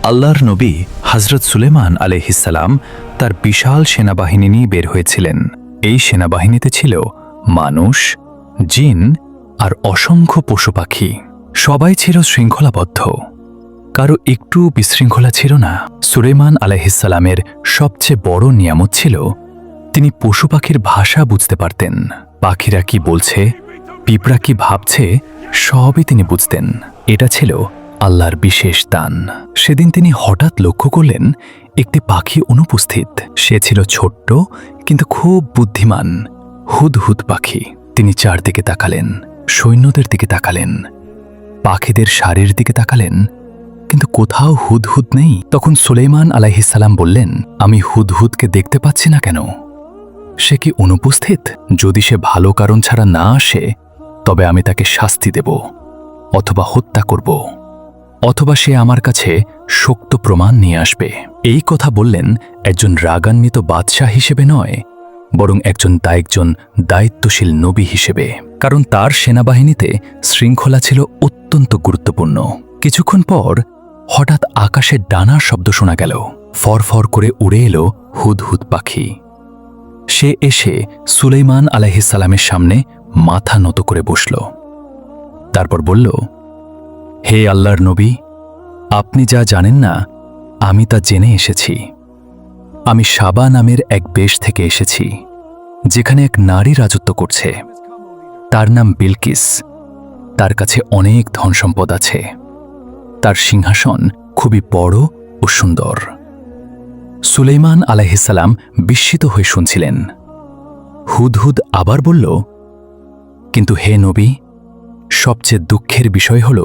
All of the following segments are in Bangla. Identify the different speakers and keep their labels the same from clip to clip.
Speaker 1: আল্লাহর নবী হযরত সুলেমান আলাইহিসসালাম তার বিশাল সেনাবাহিনী নিয়ে বের হয়েছিলেন। এই সেনাবাহিনীতে ছিল মানুষ, জিন আর অসংখ্য পশু পাখি। সবাই ছিল শৃঙ্খলাবদ্ধ, কারো একটু বিশৃঙ্খলা ছিল না। সুলেমান আলাইহিসসালামের সবচেয়ে বড় নিয়ামত ছিল তিনি পশু পাখির ভাষা বুঝতে পারতেন। পাখিরা কি বলছে, পিঁপড়া কি ভাবছে, সবই তিনি বুঝতেন। এটা ছিল আল্লাহর বিশেষ দান। সেদিন তিনি হঠাৎ লক্ষ্য করলেন একটি পাখি অনুপস্থিত। সে ছিল ছোট্ট কিন্তু খুব বুদ্ধিমান, হুদহুদ পাখি। তিনি চারদিকে তাকালেন, সৈন্যদের দিকে তাকালেন, পাখিদের সারির দিকে তাকালেন, কিন্তু কোথাও হুদহুদ নেই। তখন সুলেমান আলাইহিসসালাম বললেন, আমি হুদহুদকে দেখতে পাচ্ছি না কেন? সে কি অনুপস্থিত? যদি সে ভালো কারণ ছাড়া না আসে, তবে আমি তাকে শাস্তি দেব, অথবা হত্যা করব, অথবা সে আমার কাছে শক্ত প্রমাণ নিয়ে আসবে। এই কথা বললেন একজন রাগান্বিত বাদশাহ হিসেবে নয়, বরং একজন দায়িত্বশীল নবী হিসেবে। কারণ তার সেনাবাহিনীতে শৃঙ্খলা ছিল অত্যন্ত গুরুত্বপূর্ণ। কিছুক্ষণ পর হঠাৎ আকাশে ডানার শব্দ শোনা গেল। ফরফর করে উড়ে এলো হুদহুদ পাখি। সে এসে সুলেমান আলাইহিসসালামের সামনে মাথা নত করে বসল। তারপর বলল, হে আল্লাহর নবী, আপনি যা জানেন না আমি তা জেনে এসেছি। আমি সাবা নামের এক দেশ থেকে এসেছি, যেখানে এক নারী রাজত্ব করছে। তার নাম বিলকিস। তার কাছে অনেক ধনসম্পদ আছে। তার সিংহাসন খুবই বড় ও সুন্দর। সুলেমান আলাইহিসসালাম বিস্মিত হয়ে শুনছিলেন। হুদহুদ আবার বলল, কিন্তু হে নবী, সবচেয়ে দুঃখের বিষয় হল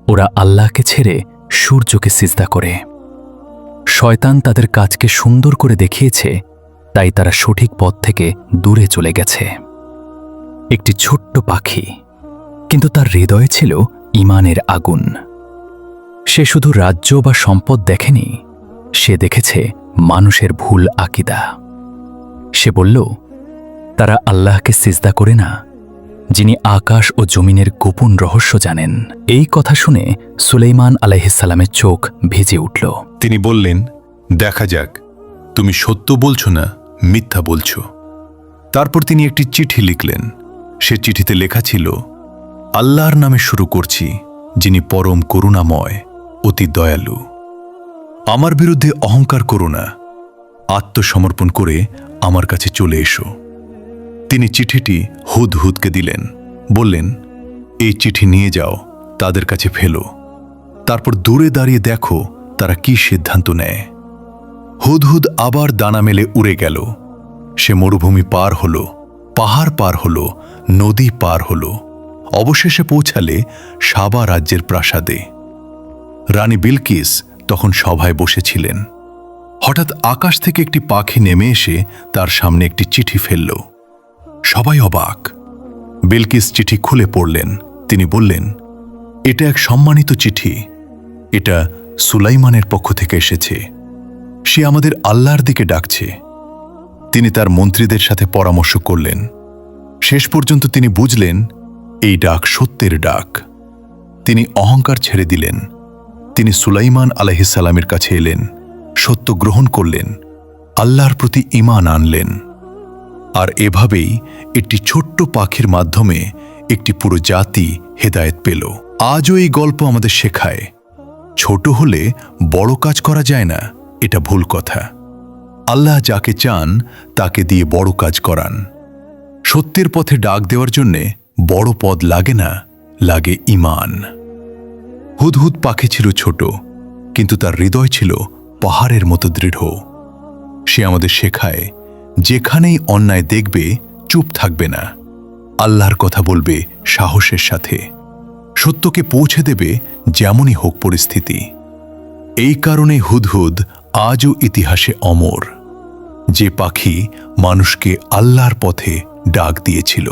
Speaker 1: ওরা আল্লাহকে ছেড়ে সূর্যকে সিজদা করে। শয়তান তাদের কাজকে সুন্দর করে দেখিয়েছে, তাই তারা সঠিক পথ থেকে দূরে চলে গেছে। একটি ছোট্ট পাখি, কিন্তু তার হৃদয়ে ছিল ঈমানের আগুন। সে শুধু রাজ্য বা সম্পদ দেখেনি, সে দেখেছে মানুষের ভুল আকীদা। সে বলল, তারা আল্লাহকে সিজদা করে না, যিনি আকাশ ও জমিনের গোপন রহস্য জানেন। এই কথা শুনে সুলেমান আলাইহিসসালামের চোখ ভিজে উঠল।
Speaker 2: তিনি বললেন, দেখা যাক তুমি সত্য বলছো না মিথ্যা বলছো। তারপর তিনি একটি চিঠি লিখলেন। সে চিঠিতে লেখা ছিল, আল্লাহর নামে শুরু করছি, যিনি পরম করুণাময়, অতি দয়ালু। আমার বিরুদ্ধে অহংকার করো না, আত্মসমর্পণ করে আমার কাছে চলে এসো। তিনি চিঠিটি হুদহুদকে দিলেন, বললেন, এই চিঠি নিয়ে যাও, তাদের কাছে ফেলো। তারপর দূরে দাঁড়িয়ে দেখো তারা কি সিদ্ধান্ত নেয়। হুদহুদ আবার দানা মেলে উড়ে গেল। সে মরুভূমি পার হল, পাহাড় পার হল, নদী পার হল, অবশেষে পৌঁছালে সাবা রাজ্যের প্রাসাদে। রানী বিলকিস তখন সভায় বসেছিলেন। হঠাৎ আকাশ থেকে একটি পাখি নেমে এসে তার সামনে একটি চিঠি ফেলল। সবাই অবাক। বিলকিস চিঠি খুলে পড়লেন। তিনি বললেন, এটা এক সম্মানিত চিঠি। এটা সুলাইমানের পক্ষ থেকে এসেছে। সে আমাদের আল্লাহর দিকে ডাকছে। তিনি তার মন্ত্রীদের সাথে পরামর্শ করলেন। শেষ পর্যন্ত তিনি বুঝলেন এই ডাক সত্যের ডাক। তিনি অহংকার ছেড়ে দিলেন। তিনি সুলাইমান আলাইহিসসালামের কাছে এলেন, সত্য গ্রহণ করলেন, আল্লাহর প্রতি ঈমান আনলেন। আর এভাবেই একটি ছোট্ট পাখির মাধ্যমে একটি পুরো জাতি হেদায়েত পেল। আজও এই গল্প আমাদের শেখায়, ছোট হলে বড় কাজ করা যায় না, এটা ভুল কথা। আল্লাহ যাকে চান তাকে দিয়ে বড় কাজ করান। সত্যের পথে ডাক দেওয়ার জন্যে বড় পদ লাগে না, লাগে ঈমান। হুদহুদ পাখি ছিল ছোট, কিন্তু তার হৃদয় ছিল পাহাড়ের মতো দৃঢ়। সে আমাদের শেখায়, যেখানেই অন্যায় দেখবে চুপ থাকবে না, আল্লাহর কথা বলবে সাহসের সাথে, সত্যকে পৌঁছে দেবে যেমনই হোক পরিস্থিতি। এই কারণে হুদহুদ আজও ইতিহাসে অমর, যে পাখি মানুষকে আল্লাহর পথে ডাক দিয়েছিল।